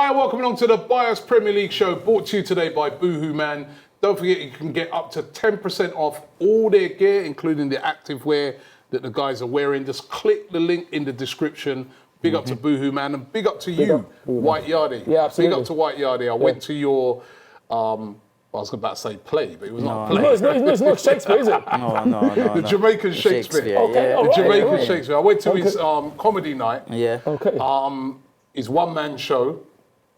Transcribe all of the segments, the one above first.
Hi, welcome along to the Bias Premier League show, brought to you today by Boohoo Man. Don't forget you can get up to 10% off all their gear, including the active wear that the guys are wearing. Just click the link in the description. Big up to Boohoo Man and big up to you, White Yardie. Yeah, absolutely. Big up to White Yardie. I went to your, I was about to say play, but it was not a play. No, it's not Shakespeare, is it? No. The Jamaican Shakespeare. Okay, The Jamaican right. Shakespeare. I went to his comedy night. Yeah. Okay. His one-man show.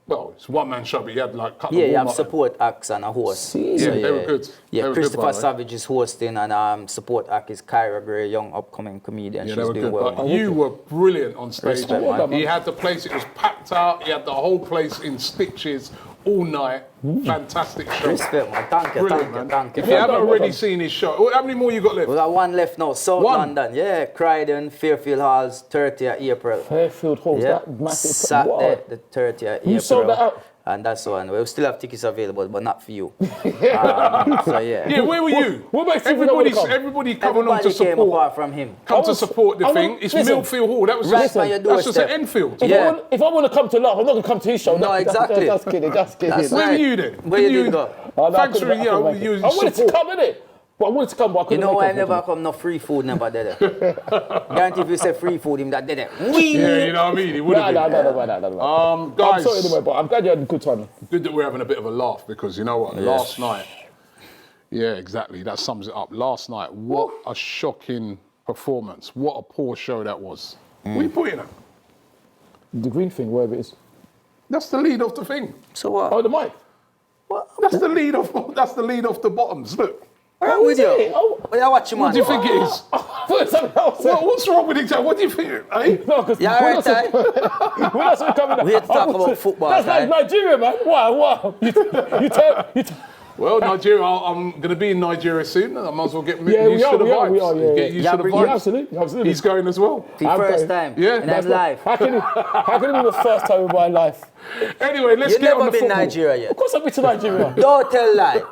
Well, it's one-man show, but he had like a couple Yeah, of you have support acts and a host. Yeah, Yeah, they were good. Yeah, They were good, Christopher by the way. Savage is hosting, and support act is Kyra Gray, young upcoming comedian. Yeah, She's they were doing good. well. But you were brilliant on stage. Respect, man. He had the place, it was packed out. He had the whole place in stitches all night. Fantastic show. Respect, man. Thank you, Brilliant, man. thank you. If you haven't already seen his show, how many more you got left? We got one left now, South One? London. Yeah, Croydon, Fairfield Halls, 30th April. Fairfield Halls, Yeah, that massive. Saturday, the 30th April. You sold that out? And that's one. We'll still have tickets available, but not for you. So yeah. Yeah, where were you? What makes you think I wanna come? Everybody coming on to Everybody came support. apart from him. Come to support the thing. It's listen, Millfield Hall. That was right just, by your that's just at doorstep. Enfield. Yeah. If I want to come to laugh, I'm not going to come to his show. No, exactly. Just kidding. That's Where were right. you then? Where you did go? Oh, no, I Thanks for, couldn't- I couldn't make it. you I wanted to support. come, innit? But I wanted to come, but I You couldn't know make why I it. never come, no free food never did it. Guarantee if you say free food, him that did it. Yeah, you know what I mean? He would have been. No. I'm Guys, sorry anyway, but I'm glad you had a good time. good that we're having a bit of a laugh because you know what? Last night, yeah, exactly. That sums it up. Last night, what a shocking performance. What a poor show that was. What are you putting at? The green thing, wherever it is. That's the lead off the thing. So what? Oh, the mic. That's the lead off. That's the lead off the bottoms. Look. All right, with you. it? Oh. What you watching, man? What do you think it is? Something else. What's wrong with it? What do you think? Eh? No, because Yeah, all right, Ty. we're not supposed to come in. We had to talk about football, That's Ty. like Nigeria, man. Wow. You tell. Well, Nigeria. I'm going to be in Nigeria soon. I might as well get Yeah, used to the vibes. we are, yeah. Get used Yeah, to the bring- vibes. Yeah, absolutely. He's going as well. The I'm first going. time. Yeah. And That's I'm live. How can it be the first time in my life? Anyway, let's You've get on never the been football. Nigeria yet. Of course I've been to Nigeria. Don't tell lie.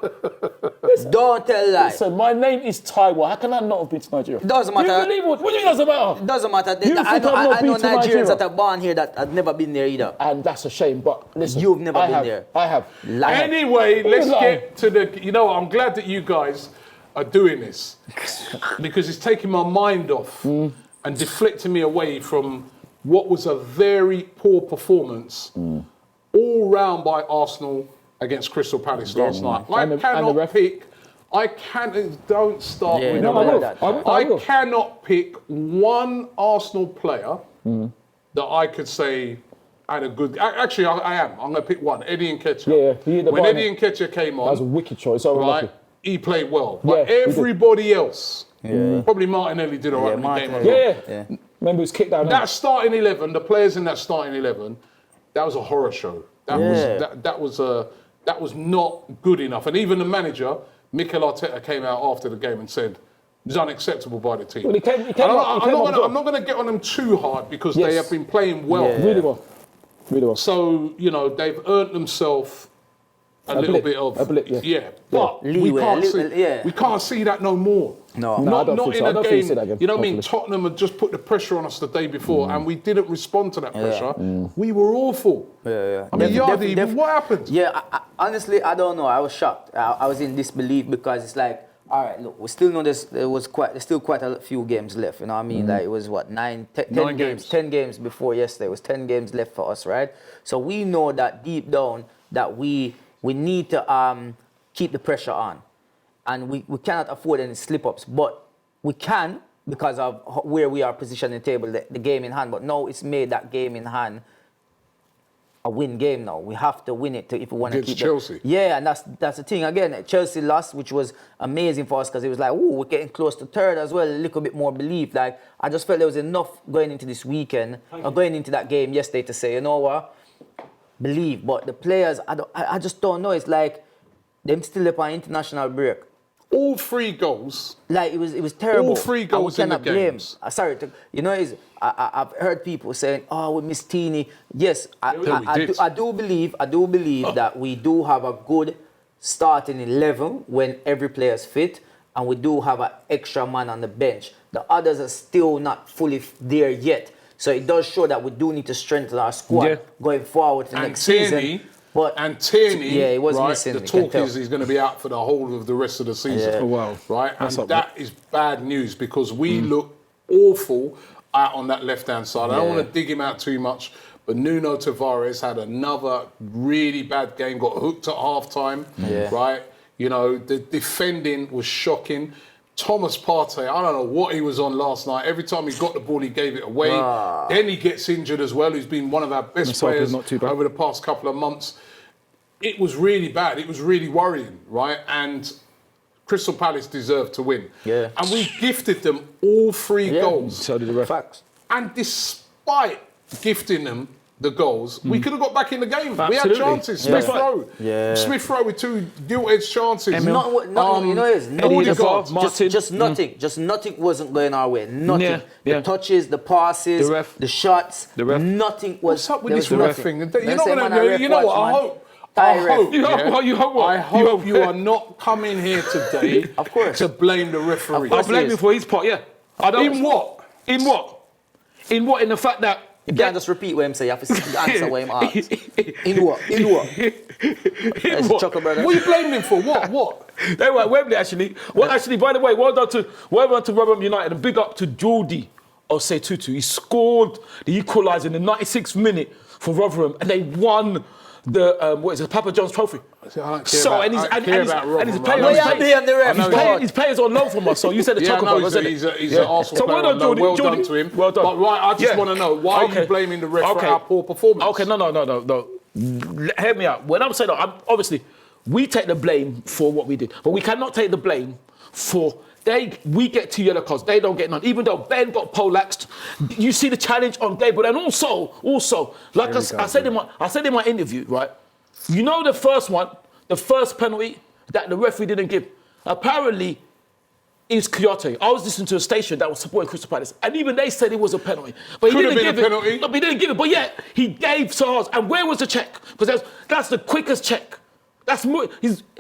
Don't tell lie. Listen, my name is Taiwo. How can I not have been to Nigeria? Doesn't Do matter. you believe what do you mean doesn't matter? Doesn't matter. You think I I've not know been to Nigerians Nigeria? that are born here that have never been there either. And that's a shame, but listen. You've never I been have. there. I have. Lie. Anyway, let's lying? get to the. You know, I'm glad that you guys are doing this because it's taking my mind off and deflecting me away from what was a very poor performance all round by Arsenal against Crystal Palace last night. I And the cannot ref. pick. I can't. Don't start Yeah, with no, the I ref. will. that. I will. I cannot pick one Arsenal player that I could say had a good. Actually, I am. I'm going to pick one. Eddie Nketiah. Yeah, he hit the When bar, Eddie mate. Nketiah came on, That was a wicked choice. Oh, right, lucky. he played well. But Yeah, he did. everybody else, probably Martinelli did all right in the game. Martinelli. as well. Yeah. Remember, he was kicked down. That starting 11, the players in that starting 11, that was a horror show. That that was not good enough. And even the manager, Mikel Arteta, came out after the game and said it was unacceptable by the team. Well, he came And up I'm not going to get on them too hard because they Yes. have been playing well. Really well. Really well. So, you know, they've earned themselves a little blip. bit of A blip, yeah. But we Leeway, can't see yeah. we can't see that no more. No. No, I don't not think in so. I a don't think you game. see that again, You know what I mean? hopefully. Tottenham had just put the pressure on us the day before, and we didn't respond to that pressure. We were awful. Yeah. I mean, Definitely, Yardi, what happened? Yeah, honestly, I don't know. I was shocked. I was in disbelief because it's like, all right, look, we still know there's still quite a few games left. You know what I mean? Like it was what 10 games. 10 games before yesterday. It was 10 games left for us, right? So we know that deep down that we need to keep the pressure on, and we cannot afford any slip-ups, but we can because of where we are positioned in the table, the game in hand. But now it's made that game in hand a win game now. We have to win it if we want to Against keep Chelsea. Yeah, and that's the thing. Again, Chelsea lost, which was amazing for us because it was like, oh, we're getting close to third as well. A little bit more belief. Like I just felt there was enough going into this weekend or going into that game yesterday to say, you know what, believe. But the players, I just don't know. It's like them still up on international break. All 3 goals. Like it was terrible. All 3 goals in the games. I've heard people saying, "Oh, we miss Teeny." Yes, I do believe that we do have a good starting 11 when every player is fit, and we do have an extra man on the bench. The others are still not fully there yet. So it does show that we do need to strengthen our squad going forward for next season. And Tierney, he was right, missing. the talk is he's going to be out for the whole of the rest of the season. Yeah. Oh, wow. Right? That's and not that is bad news because we look awful out on that left-hand side. I don't want to dig him out too much, but Nuno Tavares had another really bad game, got hooked at half-time, right? You know, the defending was shocking. Thomas Partey, I don't know what he was on last night. Every time he got the ball, he gave it away. Then he gets injured as well. He's been one of our best players over the past couple of months. It was really bad. It was really worrying, right? And Crystal Palace deserved to win. Yeah. And we gifted them all 3 goals. So did the ref. Facts. And despite gifting them the goals, we could have got back in the game. Absolutely. We had chances. Smith Rowe. Smith Rowe with 2 gilt-edged chances. You know what it is? Martin. Just nothing. Just nothing wasn't going our way. Nothing. Yeah. The touches, the passes, the shots. Nothing was. What's up with this ref thing? You're not man, gonna. You know what? I hope. You hope what? I hope you are not coming here today Of course. to blame the referee. I blame him for his part, I don't. In what? In what? In what? In the fact that you can't just repeat what him say. You have to answer what him asks. In what? In what? In what? What are you blaming him for? What? They were at Wembley actually. Well, actually, by the way, well done to Rotherham United and big up to Geordie Osei-Tutu. He scored the equaliser in the 96th minute for Rotherham, and they won the Papa John's Trophy. His players on loan from us. So you said the chocolate bar, wasn't it? He's an Arsenal player. Well done to him. Well done. But right, I just want to know why are you blaming the ref for our poor performance? Okay, no. Hear me out. When I'm saying that, obviously we take the blame for what we did, but we cannot take the blame for. We get 2 yellow cards, they don't get none. Even though Ben got poleaxed, you see the challenge on Gabriel, and also, like I said in my interview, right? You know the first penalty that the referee didn't give. Apparently, it's Kyoto. I was listening to a station that was supporting Crystal Palace, and even they said it was a penalty, but he didn't give it. Penalty. No, he didn't give it. But yet he gave Sahars. And where was the check? Because that's the quickest check.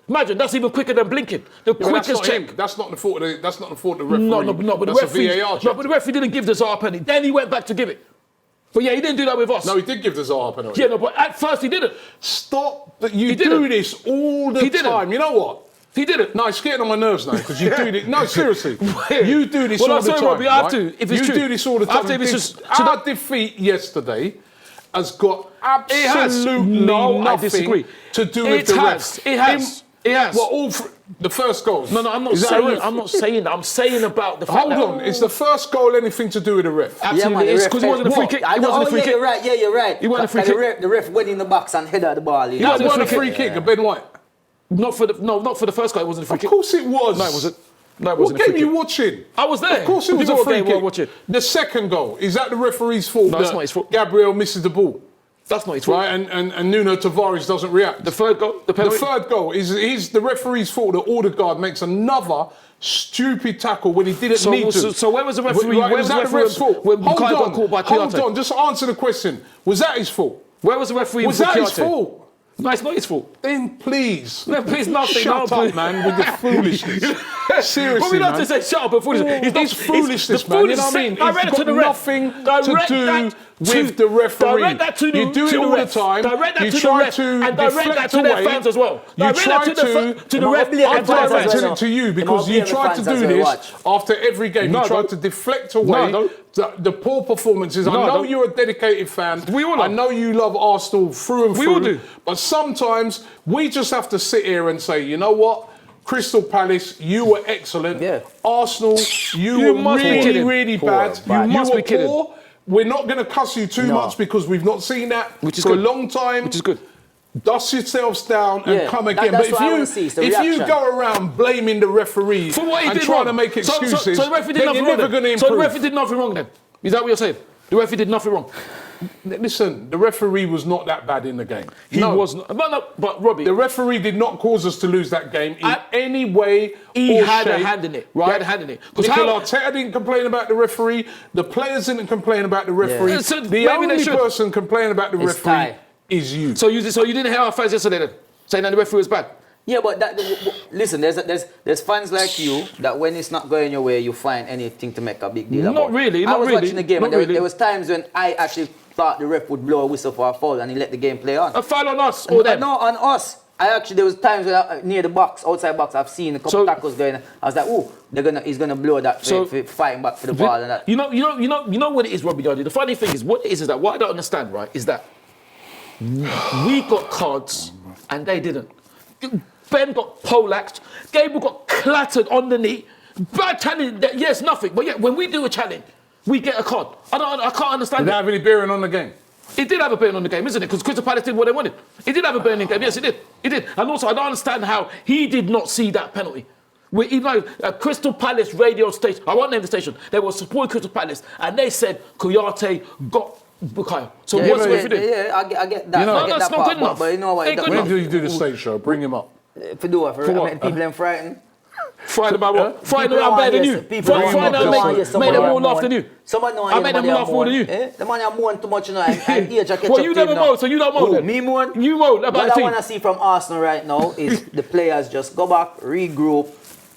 Imagine that's even quicker than blinking. The quickest check. That's not the fault of the referee. No, but that's the VAR check. No, but the referee didn't give the Zaha penalty. Then he went back to give it. But yeah, he didn't do that with us. No, he did give the Zaha penalty. Yeah, no, but at first he didn't. Stop that you do this all the time. You know what? He didn't. No, it's getting on my nerves now because you do this. No, seriously. You do this all the time. Robbie, I have to. If it's true. You do this all the time. Our defeat yesterday has got absolutely nothing to do with the refs. It has. Well, the first goals. No, I'm not saying that. I'm saying about the fact Hold on. Is the first goal anything to do with the ref? Absolutely. It's because it wasn't a free kick. It wasn't a free kick. You're right. Yeah, you're right. It wasn't a free kick. The ref went in the box and headed the ball. It wasn't a free kick. Ben White. Not for the first goal. It wasn't a free kick. Of course it was. No, it wasn't. No, it wasn't. What game are you watching? I was there. Of course it was a free kick. Watching. The second goal, is that the referee's fault? No, it's not his fault. Gabriel misses the ball. That's not his fault. Right, and Nuno Tavares doesn't react. The third goal, the penalty. The third goal is the referee's fault that Odegaard makes another stupid tackle when he didn't need to. So where was the referee? Where was that the ref's fault? When Bukayo got caught by Kyoto? Hold on, just answer the question. Was that his fault? Where was the referee? Was that his fault? No, it's not his fault. Then please. No, please nothing. Shut up, man, with the foolishness. Seriously, but we don't man. have to say shut up and foolishness. It's foolishness, man. You know what I mean? It's got nothing to do with the referee. Direct that to the You do it all the time. Direct that you to try the ref. to And direct that to their fans as well. You try to the ref. I'm directing it to you because you tried to do this after every game. You tried to deflect away the poor performances. I know you're a dedicated fan. We all are. I know you love Arsenal through and through. We all do. But sometimes we just have to sit here and say, you know what? Crystal Palace, you were excellent. Yeah. Arsenal, you were really bad. You must be kidding. poor. We're not going to cuss you too much because we've not seen that for a long time. Which is good. Dust yourselves down and come again. But if you go around blaming the referee for what he and did trying wrong. to make excuses, so the referee did then nothing you're never wrong. going to improve. So the referee did nothing wrong then? Is that what you're saying? The referee did nothing wrong. Listen, the referee was not that bad in the game. He was not. But Robbie, the referee did not cause us to lose that game in any way he or had shape. a hand in it. Right? He had a hand in it. Mikel Arteta didn't complain about the referee. The players didn't complain about the referee. So the only person complaining about the referee is you. So you didn't hear our fans yesterday then saying that the referee was bad? Yeah, but listen, there's fans like you that when it's not going your way, you find anything to make a big deal about. Not really. I was watching the game, Not and really. there was times when I actually thought the ref would blow a whistle for a foul, and he let the game play on. A foul on us or them? No, on us. There was times when near the box, outside box, I've seen a couple tackles going. I was like, oh, he's gonna blow that for fighting back for the ball and that. You know what it is, Robbie Yardy. The funny thing is, what it is that what I don't understand, right, is that we got cards and they didn't. Ben got poleaxed, Gable got clattered on the knee. Bad challenge, yes, nothing. But yeah, when we do a challenge, we get a card. I can't understand Did that have any bearing on the game? It did have a bearing on the game, isn't it? Because Crystal Palace did what they wanted. It did have a bearing on the game. Yes, it did. It did. And also, I don't understand how he did not see that penalty. Even Crystal Palace radio station, I won't name the station, they were supporting Crystal Palace, and they said Kouyaté got Bukayo. So what's what if you did? Yeah, I get that. You know, I get that's that not part, good enough. But you know what? Ain't good When enough. do you do the stage show? Bring him up. For do what? For what? making people them frightened. Frightened about what? Frightened People about better than want you. yes, people want Frightened yes, about yes, made them somebody more want laugh than you. Somebody know I made them laugh more than you. The man you moan too much, you know, and age I catch Well, up you to him never now. moan, so you don't moan Who, then. Me moan? You moan about What the I team. want to see from Arsenal right now is the players just go back, regroup,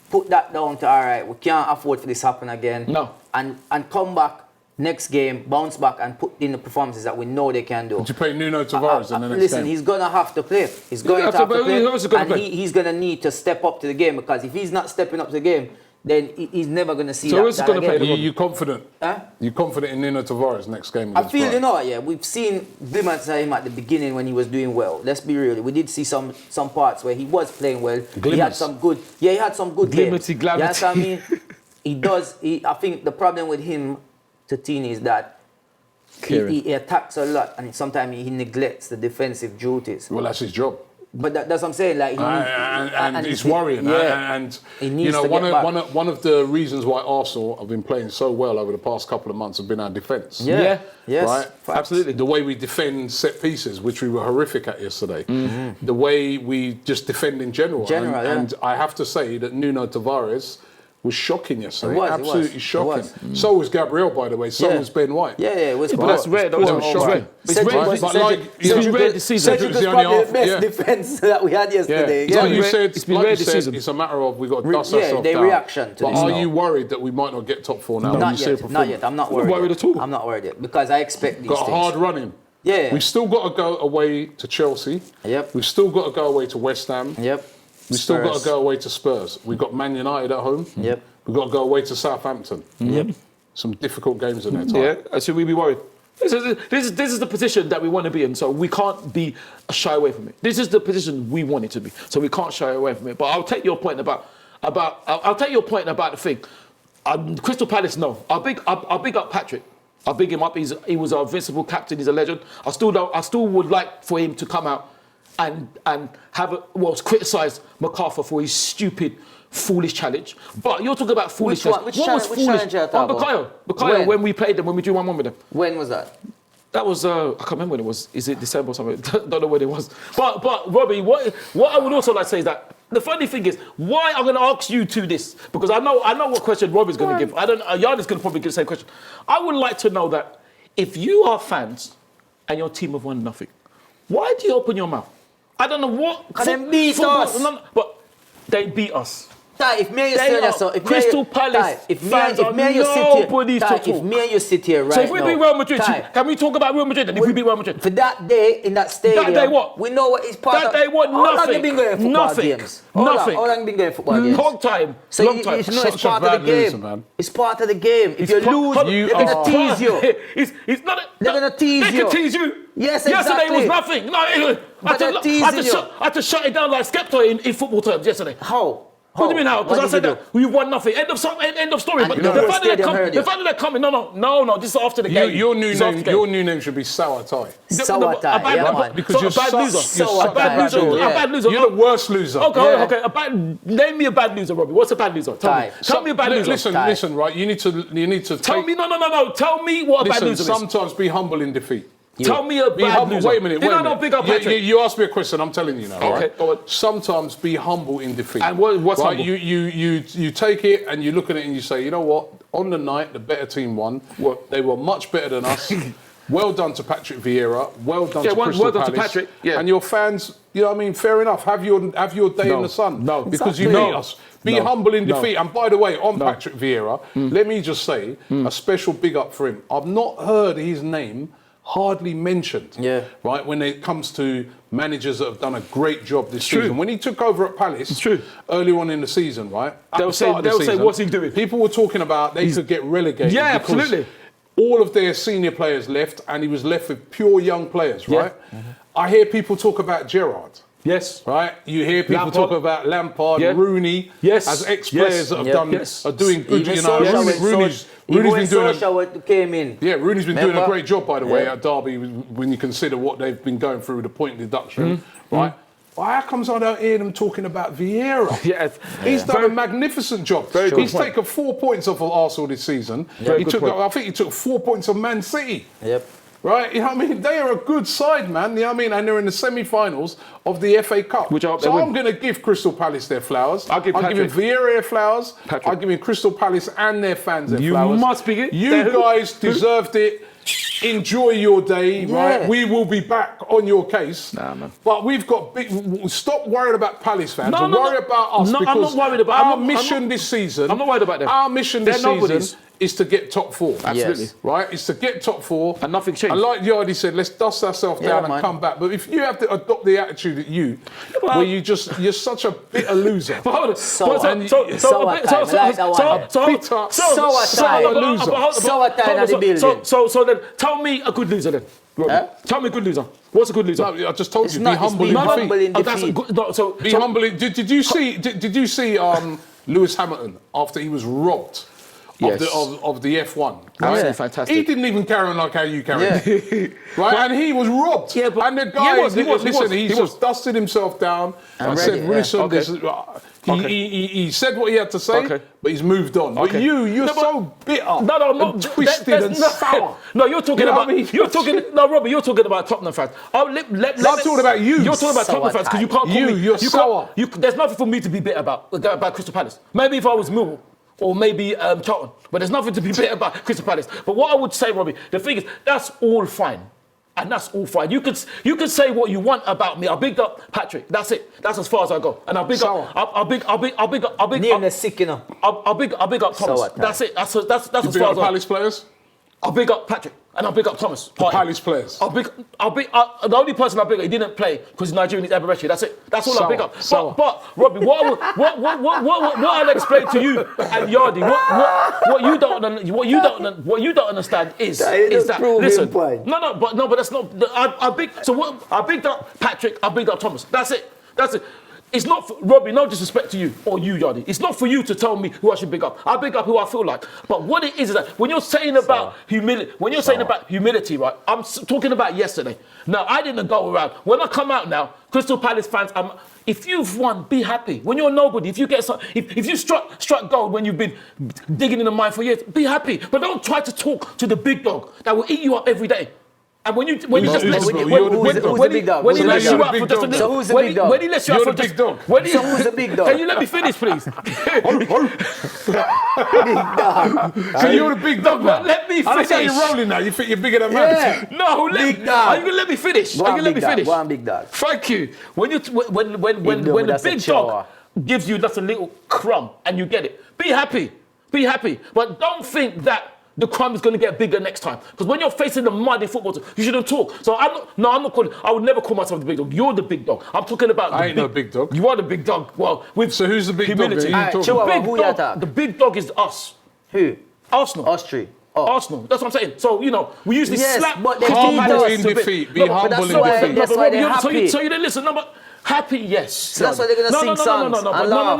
put that down to, all right, we can't afford for this to happen again. No. And come back next game, bounce back and put in the performances that we know they can do. Did you play Nuno Tavares in the next Listen, game? he's going to have to play. He's going to have have to to play. play. He's also gonna And play. he's going to need to step up to the game, because if he's not stepping up to the game, then he's never going to see So that. who's gonna play the again. You confident? Huh? You confident in Nuno Tavares next game? I against feel, Brighton? yeah, we've seen glimmers of him at the beginning when he was doing well. Let's be real. We did see some parts where he was playing well. He had Glimmers. some good, he had some good games. Glimmerty, You understand me? I think the problem with him, Tatini, is that he attacks a lot, and sometimes he neglects the defensive duties. Well, that's his job. But that's what I'm saying. Like, And it's worrying. Yeah. And He you needs know, to get back. one of the reasons why Arsenal have been playing so well over the past couple of months have been our defence. Yeah. Yes. Right? Facts. Absolutely. The way we defend set pieces, which we were horrific at yesterday. Mm-hmm. The way we just defend in general. And I have to say that Nuno Tavares was shocking yesterday. It was, Absolutely it shocking. was. So was Gabriel, by the way. So Yeah. was Ben White. Yeah, it was. But that's rare. That was rare. Cedric It's was- rare. But like, It's been rare this season. Cedric was the only probably the half- best yeah. defense that we had yesterday. Like been you rare- said, it's been like rare you this said, season. it's a matter of we got to dust Yeah, ourselves their down. reaction to But this are now. you worried that we might not get top four now? when Not you see a yet, not performance? yet. I'm not Not worried. worried yet. at all. I'm not worried yet, because I expect these Got a things. hard running. Yeah. We've still got to go away to Chelsea. Yep. We've still got to go away to West Ham. Yep. We've still got to Spurs. go away to Spurs. We've got Man United at home. Yep. We've got to go away to Southampton. Yep. Some difficult games in there, Ty. Yeah, should we be worried? This is the position that we want to be in, so we can't be shy away from it. This is the position we want it to be, so we can't shy away from it. But I'll take your point about the thing. Crystal Palace, no. I'll big up Patrick. I'll big him up. He was our invincible captain. He's a legend. I still would like for him to come out and criticise MacArthur for his stupid, foolish challenge. But you're talking about foolish. Which one? Which challenge are you talking about? Bukayo, when we played them, when we drew 1-1 with them. When was that? That was I can't remember when it was. Is it December or something? Don't know when it was. But Robbie, what I would also like to say is that the funny thing is, why I'm going to ask you two this, because I know what question Robbie's going to give. I don't. Yardi's going to probably give the same question. I would like to know that if you are fans and your team have won nothing, why do you open your mouth? I don't know what. Because they beat us. But they beat us. Ty, if me and you They sit are here, so Crystal Palace if me fans and you sit here, nobody's Ty, to talk. if me and you sit here right So if we now, beat Real Madrid, Ty, can we talk about Real Madrid? And if we beat Real Madrid, for that day in that stadium, That day what? We know what is part That of. day what? How long Nothing. you been going football Nothing. games? Nothing. How long you been going football games? long time. So long you time. know it's Such a part of the bad game. loser, man. It's part of the game. If you lose, you they're gonna are- tease you. It's not. They're gonna tease They you. can tease you. Yes, Yesterday exactly. was nothing. No, But they're teasing you. I had to shut it down like Skepta in football terms yesterday. How? What do you mean how? Because What I said did you that we won nothing. End of story. And But the the whole fact that stadium heard you. they're coming. No. This is after the game. Your new This is after name, the game. your new name should be Sour Tie. Sour A tie, bad- yeah, a- man. Because so you're a bad such- loser. you're A such bad a loser. bad A bad loser. You're the worst loser. Okay, Yeah. okay. Name me a bad loser, Robbie. What's a bad loser? Tell me a bad loser. Listen, right? You need to Tell me, no. Tell me what a bad Listen, loser is. sometimes be humble in defeat. Tell me a Be bad humble. loser. Wait a minute. Did I not big up Patrick? You asked me a question. I'm telling you now. Okay, right? go on. Sometimes be humble in defeat. And what's right? humble? You take it and you look at it and you say, you know what? On the night, the better team won. They were much better than us. Well done to Patrick Vieira. Well done to well Crystal done to Palace. Patrick, yeah. And your fans, you know what I mean? Fair enough. Have your day in the sun. No. Because you Exactly. beat us. Be humble in defeat. And by the way, on Patrick Vieira, Mm. let me just say a special big up for him. I've not heard his name hardly mentioned. Yeah. Right? When it comes to managers that have done a great job this true. season. When he took over at Palace true. earlier on in the season, right? At They'll the start of the say, season, what's he doing? People were talking about they could get relegated. Yeah, because absolutely. all of their senior players left and he was left with pure young players, Yeah. right? I hear people talk about Gerrard. Yes. Right, you hear people Lampard. talk about Lampard, Yeah. Rooney, Yes. as ex-players Yes. that have Yeah. done, Yes. are doing good. Even You know, Solskjaer Rooney's when been doing. Solskjaer came in. Yeah, Rooney's been doing a Remember? great job, by the way, Yeah. at Derby. When you consider what they've been going through with the point deduction, Mm-hmm. right? Well, how comes I don't hear them talking about Vieira? Yes. He's done a magnificent job. Very good He's point. taken 4 points off of Arsenal this season. Very He good took, point. I think he took 4 points off Man City. Yep. Right, you know what I mean? They are a good side, man. You know what I mean? And they're in the semi-finals of the FA Cup. Which I hope so they win. I'm going to give Crystal Palace their flowers. I'll give giving Patrick. Vieira their flowers. Patrick. I'll give Crystal Palace and their fans their You flowers. must be it. You They're who? guys deserved it. Enjoy your day, right? Yeah. We will be back on your case. Nah, man. But we've got big. Stop worrying about Palace fans. No, and no, worry no. about us. No, I'm because not worried about- our I'm not- mission this season. I'm not worried about them. Our mission this They're season nobodies. is to get top four. Absolutely. Yes. Right? It's to get top four. And nothing changed. And like Yardi said, let's dust ourselves Yeah, down and man. come back. But if you have to adopt the attitude that but- where you're such a bitter loser. But hold on. Sour So- time. I so- like that one. Bitter, sour time at the building. So then, tell me a good loser then. Robbie. Huh? Tell me a good loser. What's a good loser? No, I just told you, be not- it's humble be in humble defeat. in Oh, that's a defeat. good. No, so Be so- humble. Did you see? Did you see Lewis Hamilton after he was robbed Yes. of the F1? Absolutely fantastic. He didn't even carry on like how you carry on. Right, and he was robbed. Yeah, but- and the guy, He was, listen, he he was. just dusted himself down and ready, said, yeah. "Listen, Okay. this is, Okay. he said what he had to say, Okay. but he's moved on. But Okay. you're No, but- so bitter, No, I'm not. and twisted That's and not- sour. No, you're talking You know about. what I mean? You're talking. No, Robbie, you're talking about Tottenham fans. I'm talking about you. You're talking about Sour Tottenham fans because you can't call You, me. you're you sour. Can't, there's nothing for me to be bitter about Crystal Palace. Maybe if I was Millwall or maybe Charlton, but there's nothing to be bitter about Crystal Palace. But what I would say, Robbie, the thing is, that's all fine. And that's all fine. You can say what you want about me. I'll big up Patrick. That's it. That's as far as I go. And I'll big Sour. up. I'll big Name up. the sick, you know. I'll big up Thomas. Sour time. That's it. That's You as big far up as the I go. Palace players, I'll big up Patrick and I'll big up Thomas. Partey. Palace players. The only person I big up, he didn't play because he's Nigerian, he's Eberechi. That's it. That's all I Sour, big up. sour. But Robbie, what I'll explain to you and Yardi, what you don't understand is just that proving listen. point. But that's not. I bigged up Patrick. I bigged up Thomas. That's it. It's not for, Robbie, no disrespect to you or you, Yardi. It's not for you to tell me who I should big up. I big up who I feel like. But what it is that when you're saying about humility, right? I'm talking about yesterday. Now, I didn't go around. When I come out now, Crystal Palace fans, if you've won, be happy. When you're nobody, if you get some, if you struck gold when you've been digging in the mine for years, be happy. But don't try to talk to the big dog that will eat you up every day. And when you just Who's let the big dog? when he lets you out for just a So who's the when big he- dog? when he lets you out You're for the just big dog. when he- So who's the big dog? Can you let me finish, please? So you're the big dog now. Let me I don't say finish. you're rolling now. You think you're bigger than man. Yeah. No, Big dog. are you gonna let me finish? Go Are on, you gonna let me big dog. finish? Go on, big dog. Thank you. When the that's a big chihuahua. dog gives you just a little crumb and you get it, be happy. Be happy. But don't think that the crumb is going to get bigger next time. Because when you're facing the mud in football, you shouldn't talk. So I'm not calling. I would never call myself the big dog. You're the big dog. I'm talking about. I ain't no big dog. You are the big dog. Well, with So who's the big dog humility. then? Who you talking Chihuahua, Big who you dog, attack? the big dog is us. Who? Arsenal. Us three. Oh. Arsenal. That's what I'm saying. So, we usually Yes, slap. but they Crystal beat Palace us in a bit. defeat. Be No, but humble that's in why- defeat. that's why they're happy. So you didn't listen. No, but happy, yes. So that's why they're gonna sing songs and laugh.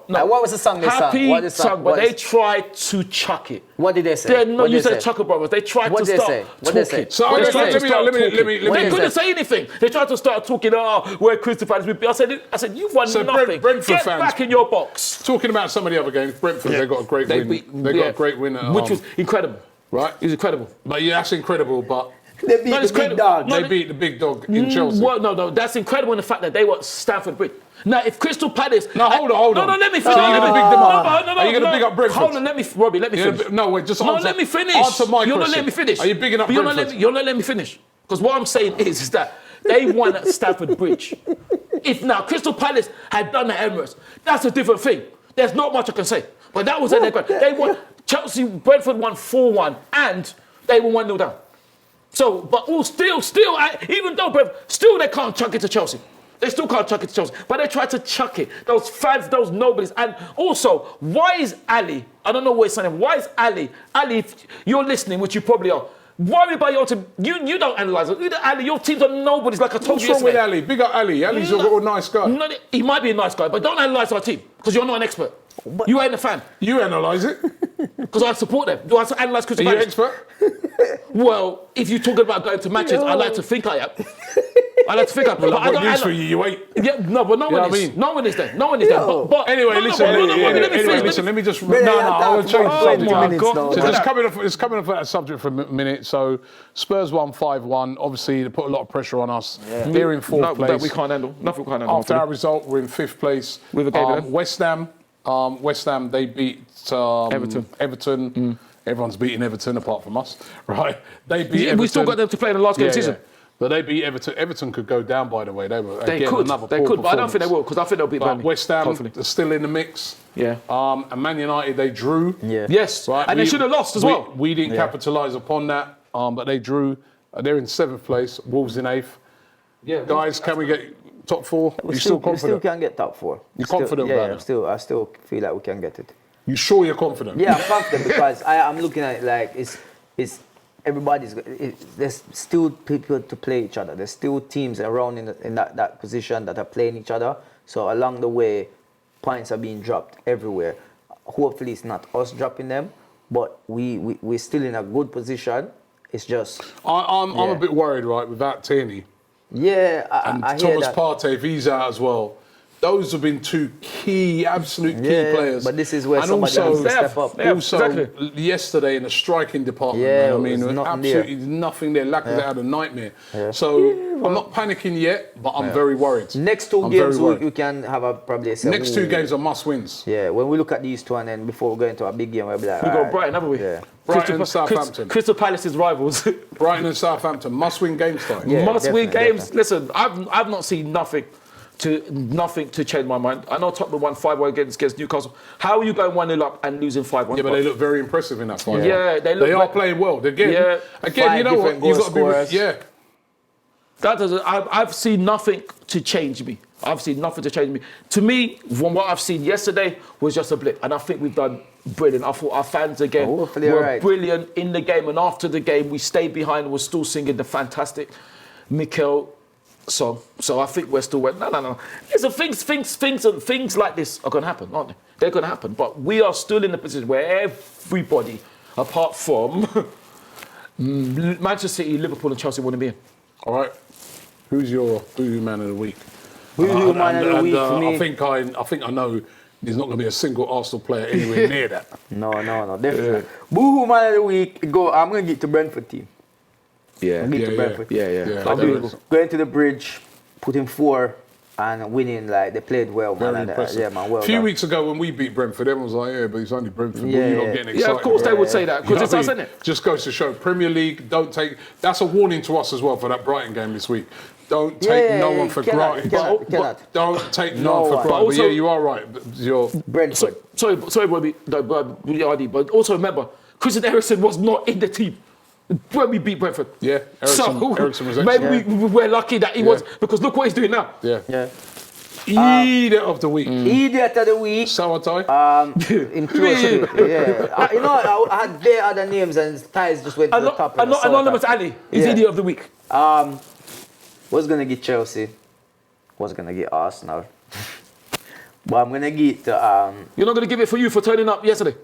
No. What was the song they sang? Happy What is the song? song, but What they is- tried to chuck it. What did they say? No, What you they said say? Chucker Brothers. They tried What to they start say? What they talking. say? So What They they tried say? to start let me- talking. What They they couldn't say? say anything. They tried to start talking. We're Crystal Palace. I said, you've won So nothing. Brentford Get fans- back in your box. Talking about some of the other games, Brentford, they got a great win. They got a great win at which home. was incredible. Right? It was incredible. But yeah, that's incredible. But They beat it's the big credible. dog. No, They beat the big dog in Chelsea. Well, no, that's incredible in the fact that they were Stamford Bridge. Now, if Crystal Palace... No, hold on. No, let me finish. So you're going to big them up? No, Are you going to big up Brentford? Hold on, Robbie, let me finish. No, wait, just No, answer. let me finish. Answer my You're question. not letting me finish. Are you bigging up You're Brentford? You're not letting me finish. Because what I'm saying is that they won at Stamford Bridge. If now Crystal Palace had done the Emirates, that's a different thing. There's not much I can say. But that was their They won. Chelsea, Brentford won 4-1 and they were 1-0 down. So, but still, even though Brentford, still they can't chuck it to Chelsea. They still can't chuck it to Chelsea. But they tried to chuck it. Those fans, those nobodies. And also, why is Ali, I don't know what he's saying, why is Ali, if you're listening, which you probably are, worry about your team. You don't analyse it. Ali, your teams are nobodies, like I told What's you wrong with yesterday. Ali? Big up Ali. Ali's a nice guy. No, he might be a nice guy, but don't analyse our team, because you're not an expert. You ain't a fan. You analyse it. Because I support them. Do I analyse Crystal Are you Palace? expert? Well, if you're talking about going to matches, I like to think I am. I like to think I am. Well, But I've I got don't. news for you. You ain't. Yeah, no, but no know one what I is. mean? No one is there. No one is there. But Anyway, listen. Let me just. Really, I want to change the about 20 subject. minutes now. So it's coming off that subject for a minute. So Spurs won 5-1. Obviously, they put a lot of pressure on us. They're in fourth place. That we can't handle. Nothing we can't handle. After our result, we're in fifth place. With a game in hand. West Ham, they beat Everton. Everyone's beating Everton apart from us, right? They beat Everton. We still got them to play in the last game of the season. But they beat Everton. Everton could go down, by the way. They were again, another They poor could, but I don't think they performance. will, because I think they'll beat But Burnley. West Ham hopefully. are still in the mix. Yeah. And Man United, they drew. Yeah. Yes. Right, And they should have lost as well. We didn't capitalise upon that, but they drew. They're in seventh place. Wolves in eighth. Yeah. Guys, can we get top four? We You still we still confident? can get top four. You're Still- confident yeah, about yeah, that? I still feel like we can get it. You sure you're confident? Yeah, I'm confident because I'm looking at it like it's everybody's. There's still people to play each other. There's still teams around in that position that are playing each other. So along the way, points are being dropped everywhere. Hopefully, it's not us dropping them, but we're still in a good position. It's just I'm a bit worried, right, without Tierney. yeah. And I hear Thomas that. Partey, if he's out as well. Those have been two absolute key Yeah, players. but this is where and somebody also, has to step up. Yeah, also, exactly. yesterday in the striking department, Yeah, man, I mean, there's nothing absolutely there. nothing there. Lacazette had a nightmare. So I'm not panicking yet, but I'm very worried. Next two I'm games very worried. we can have probably a Next two games are must-wins. Yeah, when we look at these two and then before we go into a big game, we'll be like, We got alright. Brighton, haven't we? Yeah. Brighton, Southampton. Crystal Palace's rivals. Brighton and Southampton, must-win games time. Yeah. Must-win definitely, games. Listen, I've not seen nothing to change my mind. I know Tottenham won 5-1 against Newcastle. How are you going 1-0 up and losing 5-1? Yeah, but they look very impressive in that fight. Yeah, they look They are like- playing well. Again, Yeah. you know what? different You've goal got to be. scorers. Yeah. That doesn't. I've seen nothing to change me. I've seen nothing to change me. To me, from what I've seen yesterday, was just a blip, and I think we've done brilliant. I thought our fans again Hopefully, were alright. brilliant in the game, and after the game, we stayed behind and were still singing the fantastic Mikel song. So I think we're still. No. Listen, things like this are going to happen, aren't they? They're going to happen, but we are still in the position where everybody, apart from Manchester City, Liverpool, and Chelsea, want to be in. All right. Who's your boo man of the week? Boo-hoo man of the week for me. I think I know there's not going to be a single Arsenal player anywhere near that. No, definitely. Boo-hoo man of the week, I'm going to get to Brentford team. Yeah. Get to Brentford. Yeah. I'll do going to the bridge, putting 4 and winning, like, they played well, man. Very And, impressive. yeah, man, well a few done. weeks ago when we beat Brentford, everyone was like, yeah, but it's only Brentford. Yeah, You're not yeah. getting excited. Yeah, of course they would say that, because it's us, isn't it? Just goes to show, Premier League, don't take... That's a warning to us as well for that Brighton game this week. Don't take no one for granted. Cannot. Don't take No no one for one. granted. But Also- yeah, you are right. You're... Brentford. Sorry, Bobby, but also remember, Christian Eriksen was not in the team when we beat Brentford. Yeah, Eriksen was maybe excellent. we're lucky that he was, because look what he's doing now. Yeah. Yeah. Idiot of the week. Idiot of the week. Sawatai. In close to it, yeah. You know, I had their other names and ties just went to the top. Anonymous Ali is Yeah. idiot of the week. Was gonna get Chelsea. Was gonna get Arsenal. But I'm gonna get You're not going to give it for you for turning up yesterday.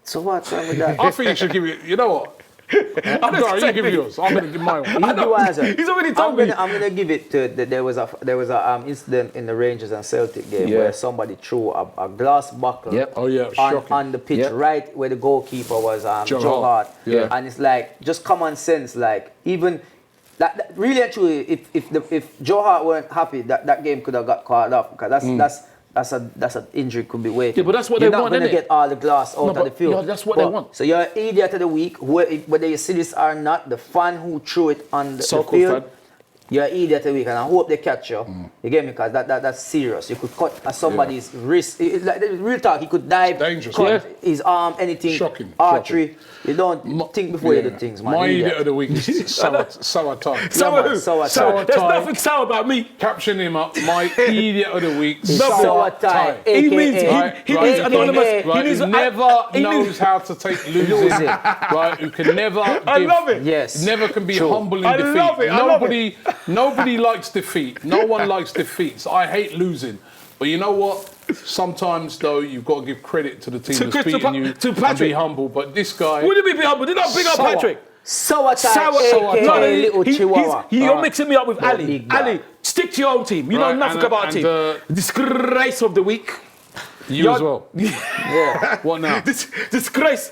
so what's wrong with that? I think you should give it... You know what? No, you give yours. I'm going to give my one. You do answer. He's already told me. I'm gonna give it to. There was a incident in the Rangers and Celtic game where somebody threw a glass bottle. Yep. Oh, yeah, shocking. On the pitch, right where the goalkeeper was, Joe Hart. Yeah. And it's like just common sense. Like even that really actually, if Joe Hart weren't happy, that game could have got caught up because that's an injury could be waiting. Yeah, but that's what you're they not want, gonna innit? get all the glass out of the field. Yeah, that's what they want. So you're an idiot of the week, whether you see this or not. The fan who threw it on the field, you're an idiot of the week, and I hope they catch you. You get me? Because that's serious. You could cut somebody's wrist. Like, real talk, he could dive, Dangerous. cut his arm, anything. Shocking. Archery. You don't think before you do things, man. My idiot. idiot of the week is sour time. Sour who? Sour Sour. tie. There's nothing sour about me. Caption him up. My idiot of the week is Sour sour tie. tie. He means he means anonymous. Right, He means who never knows how to take losing. Right, who can never. I love it. Yes. Never can be True. humble in I defeat. love it, I love it. Nobody likes defeat. No one likes defeats. I hate losing. But you know what? Sometimes though, you've got to give credit to the team that's beating you to and Patrick. be humble. But this guy, What do you mean be humble? Did not big up Sour. Patrick. Sour tie, Sour. aka little chihuahua. You're mixing me up with Ali. big guy. Ali, stick to your own team. You know Right, nothing and- about and, a team. Disgrace of the week. you as well. Yeah. What now? Disgrace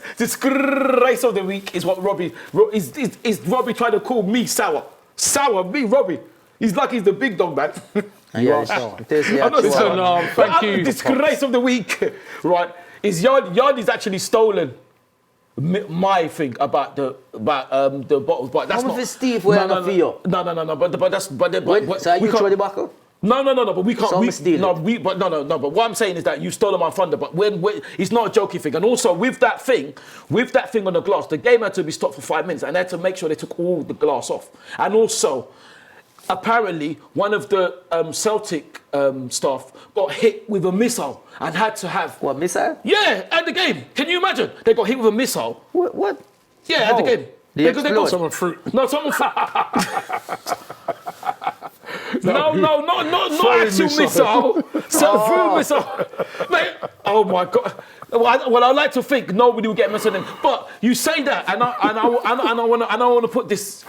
of the week is what Robbie is Robbie trying to call me sour. Sour, me, Robbie. He's like he's the big dog, man. You are sour. I'm not Listen, sour. thank you. Disgrace of the week, right? Is Yardy's actually stolen my thing about the bottles, but that's How not. much is Steve wearing a feel? No. But that's but So we you can't- throw the buckle? No, but we can't. So We, I'm stealing. no. But what I'm saying is that you stole my thunder. But when it's not a jokey thing, and also with that thing on the glass, the game had to be stopped for 5 minutes, and they had to make sure they took all the glass off. And also, apparently, one of the Celtic staff got hit with a missile and had to have. What, missile? Yeah, at the game. Can you imagine? They got hit with a missile. What? Yeah, at the Oh. game. They explode. Someone fruit. No, someone. No, not Foreign actual missile. missile. Food missile. Mate, oh my God. Well, I like to think nobody will get messed with them. But you say that, and I want to put this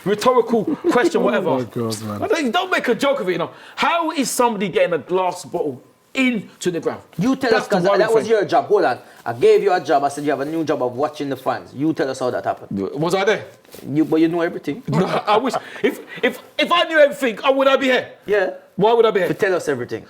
rhetorical question, whatever. Oh my God, man. I think, don't make a joke of it. You know, how is somebody getting a glass bottle into the ground? You tell us, That's the because worry that was thing. your job. Hold on. I gave you a job. I said you have a new job of watching the fans. You tell us how that happened. Was I there? But you know everything. I wish if I knew everything, would I be here? Yeah. Why would I be here? To tell us everything.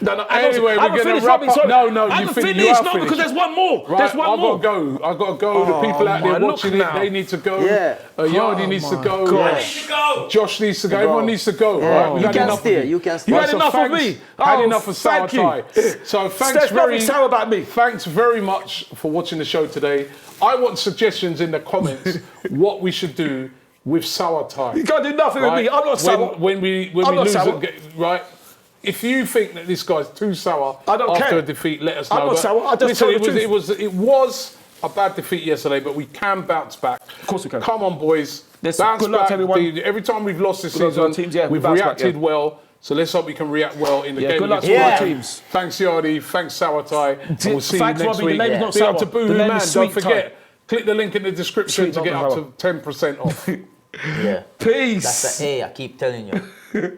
No, Anyway, I we're haven't gonna finished, wrap Robbie, up. sorry. No, I you haven't finished. finished. You No, are because finished. there's one more. Right, There's one I've more. got to go. I've got to go. The people out there man, look watching it, now. they need to go. Yeah. Yardy needs to go. Gosh. Josh needs to go. Everyone needs to go. Right? We've You had can enough stay. of it. You can stay. You Right, had so enough of thanks- me. Had Oh, enough of sour thank you. tie. So thanks There's very nothing sour about me. Thanks very much for watching the show today. I want suggestions in the comments what we should do with sour tie. You can't do nothing with me. I'm not sour. When we I'm not lose sour. and get right. If you think that this guy's too sour I don't after care. a defeat, let us know. I'm not But sour. I just listen, tell the truth. it was a bad defeat yesterday, but we can bounce back. Of course we can. Come on, boys. Let's- Bounce good luck back. to everyone. Every time we've lost this Good luck to our season, teams, yeah, we we've bounce back, reacted yeah. well. So let's hope we can react well in the game. Good luck against to Yeah. our teams. Thanks, Yardy. Thanks, Sour Tie. And we'll see Thanks, you next Robbie. week. The name is not Big up sour. to Boohoo The name Man. is Don't Sweet forget, Tie. click the link in the description Sweet to get Tie. up to 10% off. Yeah. Peace. That's the A. I keep telling you.